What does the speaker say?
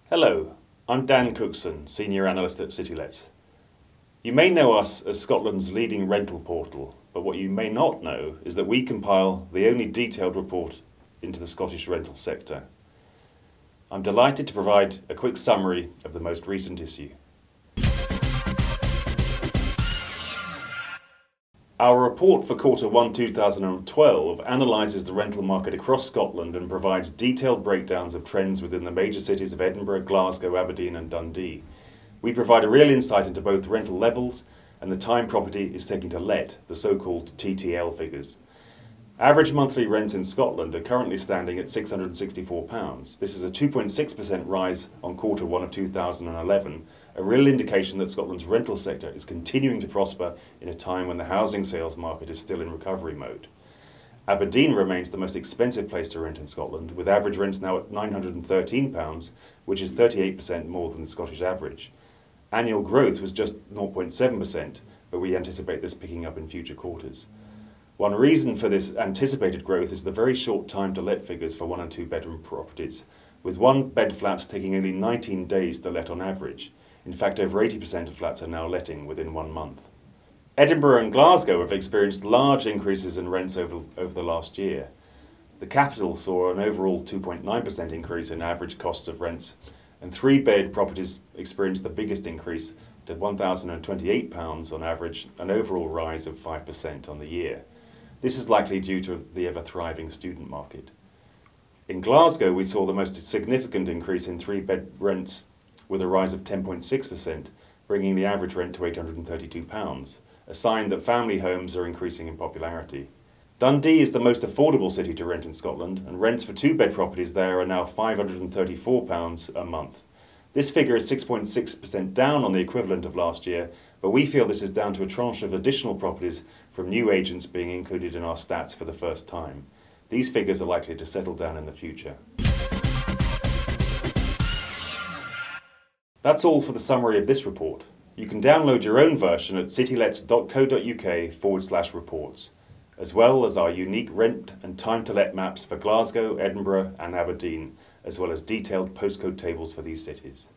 Hello, I'm Dan Cookson, Senior Analyst at Citylets. You may know us as Scotland's leading rental portal, but what you may not know is that we compile the only detailed report into the Scottish rental sector. I'm delighted to provide a quick summary of the most recent issue. Our report for Q1 2012 analyses the rental market across Scotland and provides detailed breakdowns of trends within the major cities of Edinburgh, Glasgow, Aberdeen and Dundee. We provide a real insight into both rental levels and the time property is taking to let, the so-called TTL figures. Average monthly rents in Scotland are currently standing at £664. This is a 2.6% rise on Q1 of 2011, a real indication that Scotland's rental sector is continuing to prosper in a time when the housing sales market is still in recovery mode. Aberdeen remains the most expensive place to rent in Scotland, with average rents now at £913, which is 38% more than the Scottish average. Annual growth was just 0.7%, but we anticipate this picking up in future quarters. One reason for this anticipated growth is the very short time to let figures for 1 and 2 bedroom properties, with 1 bed flats taking only 19 days to let on average. In fact, over 80% of flats are now letting within 1 month. Edinburgh and Glasgow have experienced large increases in rents over the last year. The capital saw an overall 2.9% increase in average costs of rents, and 3 bed properties experienced the biggest increase to £1,028 on average, an overall rise of 5% on the year. This is likely due to the ever-thriving student market. In Glasgow, we saw the most significant increase in 3 bed rents with a rise of 10.6%, bringing the average rent to £832, a sign that family homes are increasing in popularity. Dundee is the most affordable city to rent in Scotland, and rents for 2 bed properties there are now £534 a month. This figure is 6.6% down on the equivalent of last year, but we feel this is down to a tranche of additional properties from new agents being included in our stats for the first time. These figures are likely to settle down in the future. That's all for the summary of this report. You can download your own version at citylets.co.uk/reports, as well as our unique rent and time to let maps for Glasgow, Edinburgh and Aberdeen, as well as detailed postcode tables for these cities.